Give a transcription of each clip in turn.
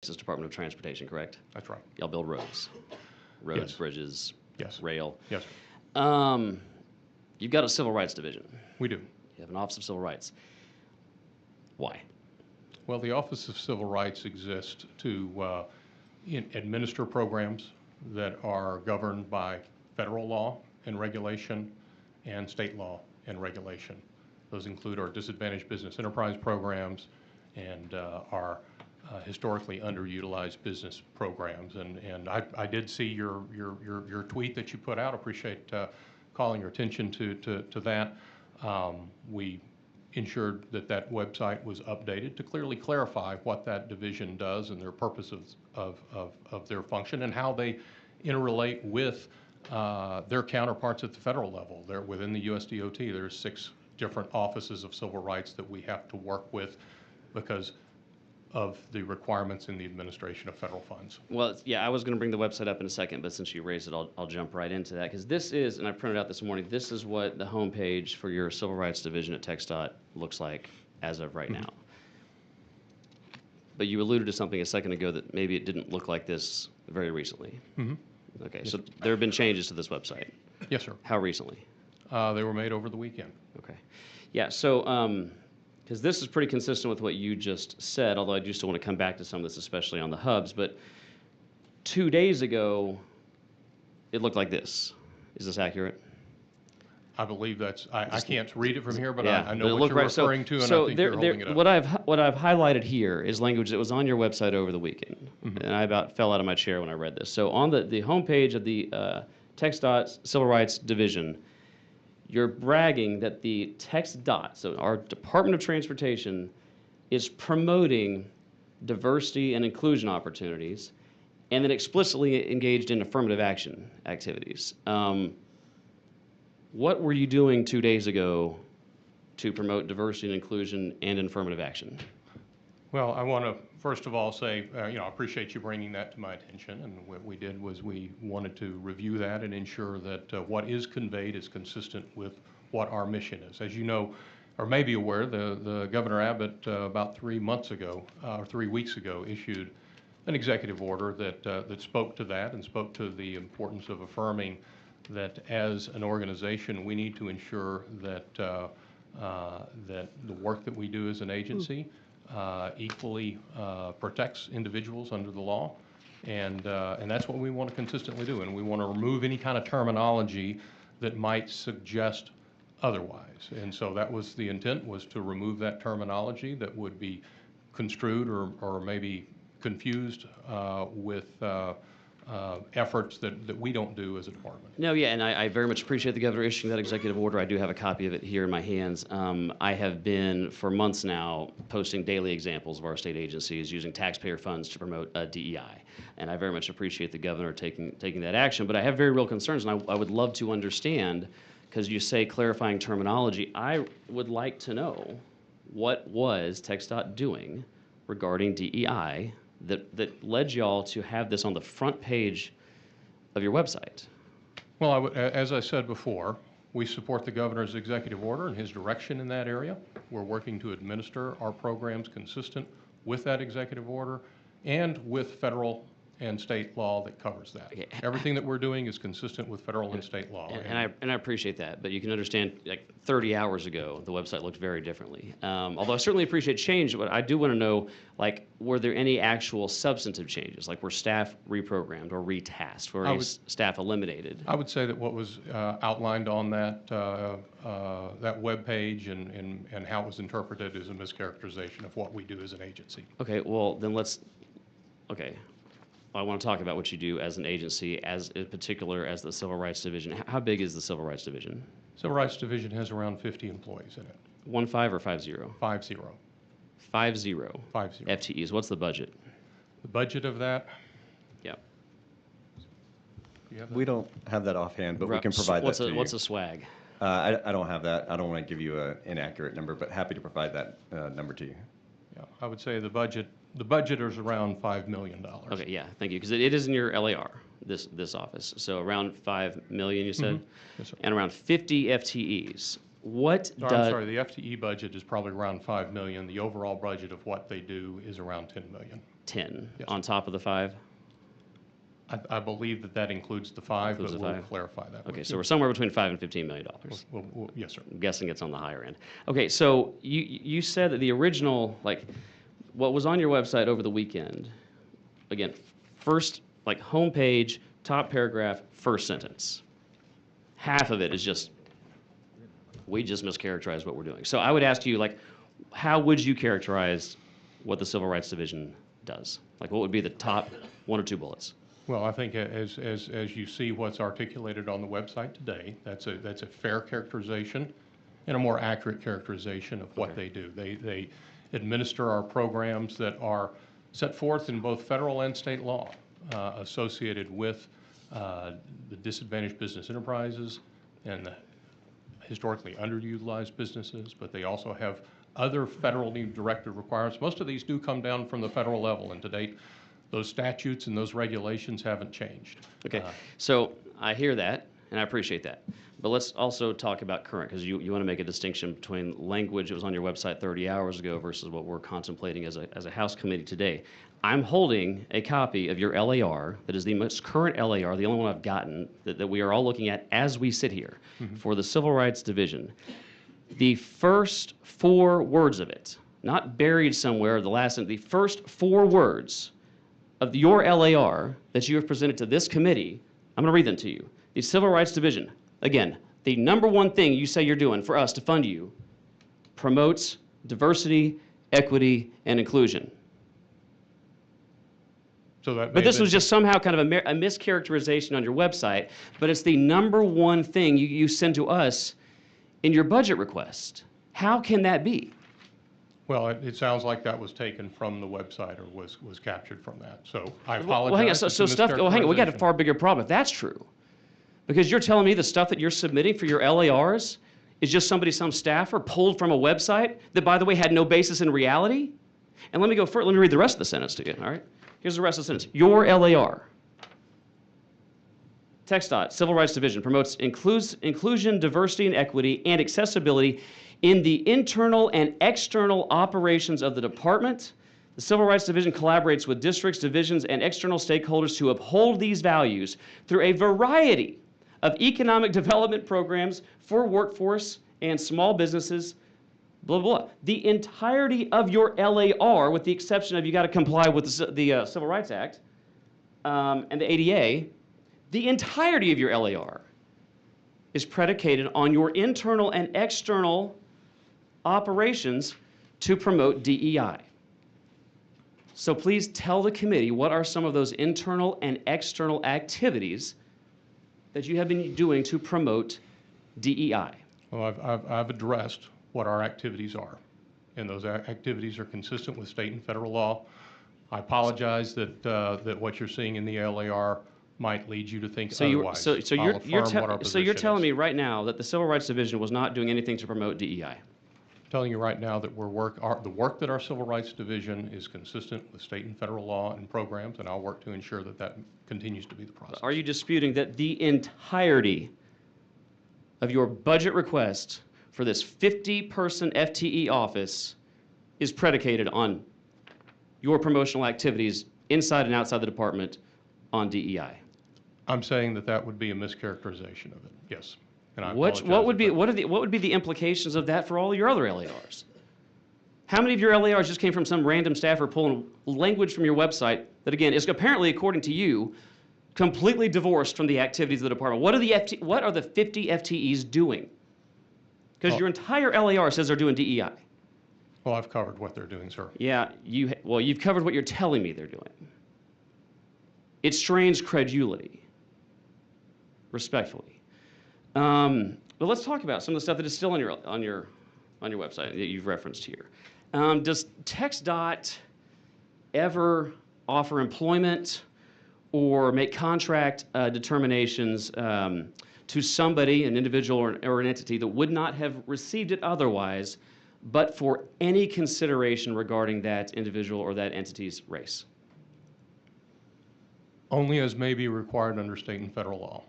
Texas Department of Transportation, correct? That's right. Y'all build roads, Yes. bridges, Yes. rail. Yes, sir. You've got a civil rights division. We do. You have an Office of Civil Rights. Why? Well, the Office of Civil Rights exists to administer programs that are governed by federal law and regulation and state law and regulation. Those include our disadvantaged business enterprise programs and our historically underutilized business programs. And I did see your tweet that you put out. Appreciate calling your attention to that. We ensured that that website was updated to clearly clarify what that division does and their purposes of their function and how they interrelate with their counterparts at the federal level. They're within the USDOT. There's 6 different offices of civil rights that we have to work with because of the requirements in the administration of federal funds. Well, yeah, I was going to bring the website up in a second, but since you raised it, I'll jump right into that. Because this is, and I printed out this morning, this is what the homepage for your Civil Rights Division at TXDOT looks like as of right now. But you alluded to something a second ago that maybe it didn't look like this very recently. Okay, so there have been changes to this website. Yes, sir. How recently? They were made over the weekend. Okay. Yeah, so because this is pretty consistent with what you just said, although I do still want to come back to some of this, especially on the hubs. But 2 days ago, it looked like this. Is this accurate? I believe that's, I can't read it from here, but Yeah, I but know it what looked you're right. referring to, and So I think you're holding it up. What I've highlighted here is language that was on your website over the weekend, and I about fell out of my chair when I read this. So on the homepage of the TXDOT Civil Rights Division, you're bragging that the TXDOT, so our Department of Transportation, is promoting diversity and inclusion opportunities, and then explicitly engaged in affirmative action activities. What were you doing 2 days ago to promote diversity and inclusion and affirmative action? Well, I want to first of all say, I appreciate you bringing that to my attention. And what we did was we wanted to review that and ensure that what is conveyed is consistent with what our mission is. As you know, or may be aware, the Governor Abbott about 3 months ago, or 3 weeks ago, issued an executive order that spoke to that and spoke to the importance of affirming that as an organization we need to ensure that that the work that we do as an agency equally protects individuals under the law, and that's what we want to consistently do. And we want to remove any kind of terminology that might suggest otherwise. And so that was the intent, was to remove that terminology that would be construed or maybe confused with efforts that we don't do as a department. No, yeah, and I very much appreciate the governor issuing that executive order. I do have a copy of it here in my hands. I have been, for months now, posting daily examples of our state agencies using taxpayer funds to promote DEI. And I very much appreciate the governor taking that action. But I have very real concerns, and I would love to understand, because you say clarifying terminology. I would like to know, what was TXDOT doing regarding DEI that led y'all to have this on the front page of your website? Well, as I said before, we support the governor's executive order and his direction in that area. We're working to administer our programs consistent with that executive order and with federal and state law that covers that. Okay. Everything that we're doing is consistent with federal and state law. And I appreciate that, but you can understand, like 30 hours ago, the website looked very differently. Although I certainly appreciate change, but I do want to know, like, were there any actual substantive changes? Like, were staff reprogrammed or retasked? Were any staff eliminated? I would say that what was outlined on that web page and how it was interpreted is a mischaracterization of what we do as an agency. Okay, well, then okay. I want to talk about what you do as an agency, as in particular as the Civil Rights Division. How big is the Civil Rights Division? Civil Rights Division has around 50 employees in it. 15 or 50? 50. 50. 50. FTEs. What's the budget? The budget of that? Yeah. We don't have that offhand, but we can provide that to you. What's a swag? I don't have that. I don't want to give you an inaccurate number, but happy to provide that number to you. Yeah, I would say the budget is around $5 million. Okay, yeah, thank you, because it is in your LAR, this office. So around $5 million, you said? Yes, sir. And around 50 FTEs. I'm sorry, the FTE budget is probably around $5 million. The overall budget of what they do is around $10 million. 10 Yes. on top of the 5? I believe that that includes the 5, Includes but the we'll 5? clarify that. Okay, with so you. we're somewhere between $5 and $15 million. Yes, sir. I'm guessing it's on the higher end. Okay, so you said that the original, like, what was on your website over the weekend, again, first, like, homepage, top paragraph, first sentence. Half of it is just, we just mischaracterized what we're doing. So I would ask you, like, how would you characterize what the Civil Rights Division does? Like, what would be the top 1 or 2 bullets? Well, I think as you see what's articulated on the website today, that's a fair characterization and a more accurate characterization of what they do. They administer our programs that are set forth in both federal and state law associated with the disadvantaged business enterprises and the historically underutilized businesses, but they also have other federally directed requirements. Most of these do come down from the federal level, and to date, those statutes and those regulations haven't changed. Okay, so I hear that, and I appreciate that. But let's also talk about current, because you want to make a distinction between language that was on your website 30 hours ago versus what we're contemplating as a House committee today. I'm holding a copy of your LAR that is the most current LAR, the only one I've gotten, that we are all looking at as we sit here for the Civil Rights Division. The first 4 words of it, not buried somewhere, the first 4 words of your LAR that you have presented to this committee, I'm going to read them to you. The Civil Rights Division, again, the number 1 thing you say you're doing for us to fund you, promotes diversity, equity, and inclusion. So that But this was just somehow kind of a mischaracterization on your website, but it's the number 1 thing you send to us in your budget request. How can that be? Well, it sounds like that was taken from the website or was captured from that. So I apologize. Well, hang on. It's a So stuff. Well, hang on. We got a mischaracterization. far bigger problem if that's true, because you're telling me the stuff that you're submitting for your LARs is just some staffer pulled from a website that, by the way, had no basis in reality. And let me go further. Let me read the rest of the sentence to you. All right. Here's the rest of the sentence. Your LAR. TXDOT, Civil Rights Division, promotes inclusion, diversity, and equity, and accessibility in the internal and external operations of the department. The Civil Rights Division collaborates with districts, divisions, and external stakeholders to uphold these values through a variety of economic development programs for workforce and small businesses, blah, blah, blah. The entirety of your LAR, with the exception of you got to comply with the Civil Rights Act and the ADA, the entirety of your LAR is predicated on your internal and external operations to promote DEI. So please tell the committee what are some of those internal and external activities that you have been doing to promote DEI. Well, I've addressed what our activities are, and those activities are consistent with state and federal law. I apologize that what you're seeing in the LAR might lead you to think otherwise. So I'll you're affirm what our telling position me is. right now that the Civil Rights Division was not doing anything to promote DEI. Telling you right now that the work that our Civil Rights Division is consistent with state and federal law and programs, and I'll work to ensure that that continues to be the process. Are you disputing that the entirety of your budget request for this 50-person FTE office is predicated on your promotional activities inside and outside the department on DEI? I'm saying that that would be a mischaracterization of it, yes. And I What apologize would be if that- what would be the implications of that for all your other LARs? How many of your LARs just came from some random staffer pulling language from your website that, again, is apparently, according to you, completely divorced from the activities of the department? What are the 50 FTEs doing? Because your entire LAR says they're doing DEI. Well, I've covered what they're doing, sir. Yeah, you've covered what you're telling me they're doing. It strains credulity, respectfully. But let's talk about some of the stuff that is still on your website that you've referenced here. Does TXDOT ever offer employment or make contract determinations to somebody, an individual or an entity that would not have received it otherwise, but for any consideration regarding that individual or that entity's race? Only as may be required under state and federal law.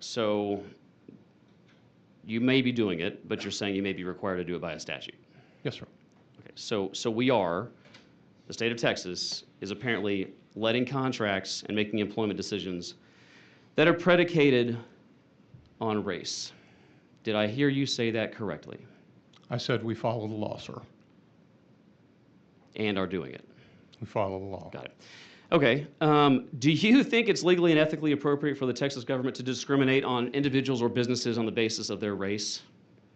So you may be doing it, but you're saying you may be required to do it by a statute. Yes, sir. Okay, so we are the state of Texas, is apparently letting contracts and making employment decisions that are predicated on race. Did I hear you say that correctly? I said we follow the law, sir. And are doing it? We follow the law. Got it. Okay. Do you think it's legally and ethically appropriate for the Texas government to discriminate on individuals or businesses on the basis of their race?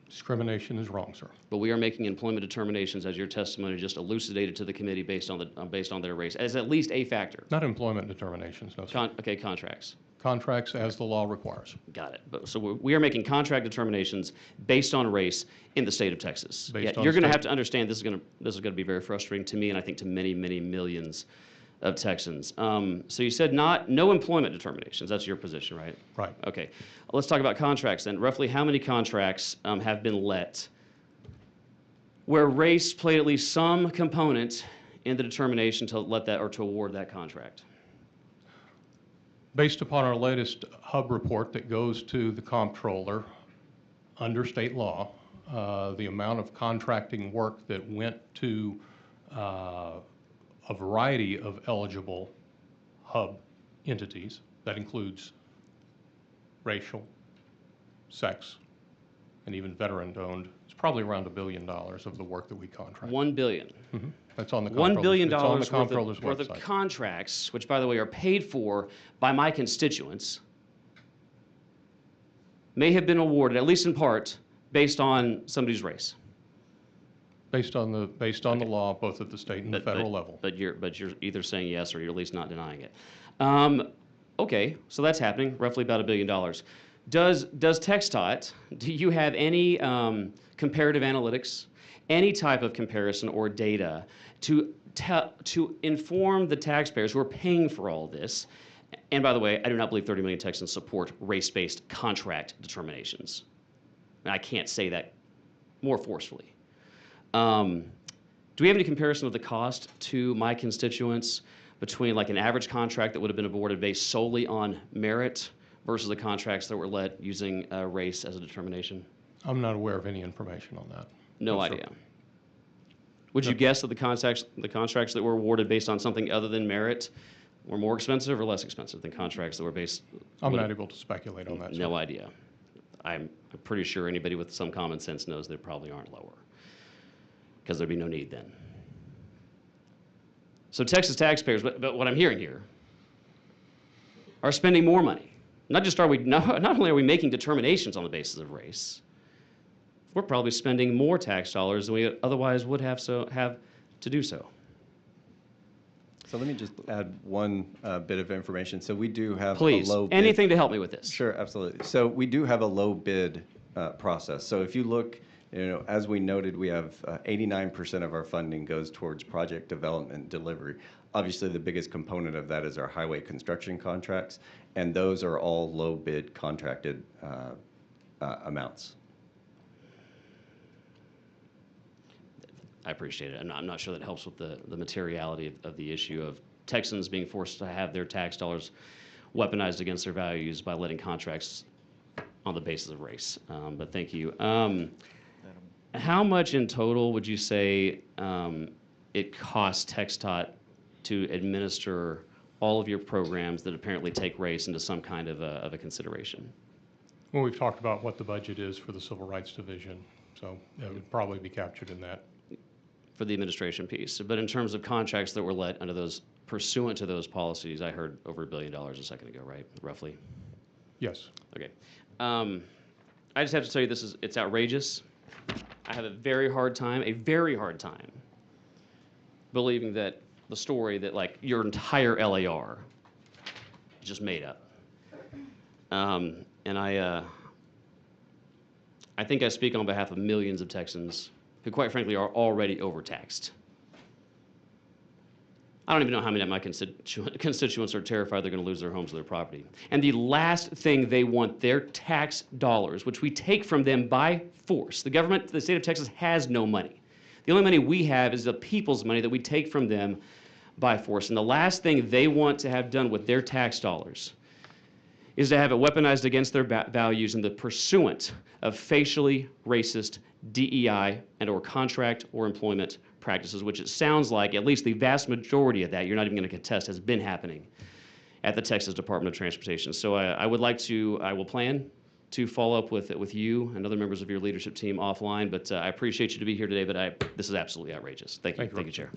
Discrimination is wrong, sir. But we are making employment determinations, as your testimony just elucidated to the committee, based on their race, as at least a factor. Not employment determinations, no, sir. Okay, contracts. Contracts as the law requires. Got it. So we are making contract determinations based on race in the state of Texas. Based on You're going to state- have to understand this is going to be very frustrating to me, and I think to many, many millions of Texans. So you said no employment determinations. That's your position, right? Right. Okay. Let's talk about contracts then. Roughly how many contracts have been let where race played at least some component in the determination to let that or to award that contract? Based upon our latest hub report that goes to the comptroller under state law, the amount of contracting work that went to a variety of eligible hub entities, that includes racial, sex, and even veteran-owned, it's probably around $1 billion of the work that we contract. $1 billion. That's on the $1 billion it's on the worth comptroller's of website. contracts, which, by the way, are paid for by my constituents, may have been awarded, at least in part, based on somebody's race. Based on the law, both at the state and the federal level. But you're either saying yes or you're at least not denying it. Okay, so that's happening, roughly about $1 billion. Does TXDOT, do you have any comparative analytics, any type of comparison or data to inform the taxpayers who are paying for all this? And by the way, I do not believe 30 million Texans support race-based contract determinations. And I can't say that more forcefully. Do we have any comparison of the cost to my constituents between like an average contract that would have been awarded based solely on merit versus the contracts that were let using race as a determination? I'm not aware of any information on that. No sir. idea. Would you guess that the contracts that were awarded based on something other than merit were more expensive or less expensive than contracts that were based? I'm not able to speculate on that, sir. No idea. I'm pretty sure anybody with some common sense knows they probably aren't lower, because there'd be no need then. So Texas taxpayers, but what I'm hearing here, are spending more money. Not only are we making determinations on the basis of race, we're probably spending more tax dollars than we otherwise would have to do so. So let me just add one bit of information. So we do have Please, a low bid. anything to help me with this. Sure, absolutely. So we do have a low bid process. So if you look, as we noted, we have 89% of our funding goes towards project development delivery. Obviously, the biggest component of that is our highway construction contracts, and those are all low bid contracted amounts. I appreciate it. I'm not sure that helps with the materiality of the issue of Texans being forced to have their tax dollars weaponized against their values by letting contracts on the basis of race. But thank you. How much in total would you say it costs TXDOT to administer all of your programs that apparently take race into some kind of a consideration? Well, we've talked about what the budget is for the Civil Rights Division, so it would probably be captured in that. For the administration piece. But in terms of contracts that were let under those, pursuant to those policies, I heard over $1 billion a second ago, right? Roughly? Yes. Okay. I just have to tell you, it's outrageous. I have a very hard time believing that the story that like your entire LAR is just made up. And I think I speak on behalf of millions of Texans who quite frankly are already overtaxed. I don't even know how many of my constituents are terrified they're going to lose their homes or their property. And the last thing they want, their tax dollars, which we take from them by force. The government, the state of Texas has no money. The only money we have is the people's money that we take from them by force. And the last thing they want to have done with their tax dollars is to have it weaponized against their values in the pursuant of facially racist DEI and or contract or employment practices, which it sounds like at least the vast majority of that, you're not even going to contest, has been happening at the Texas Department of Transportation. So I will plan to follow up with you and other members of your leadership team offline, but I appreciate you to be here today, but this is absolutely outrageous. Thank you, Chair.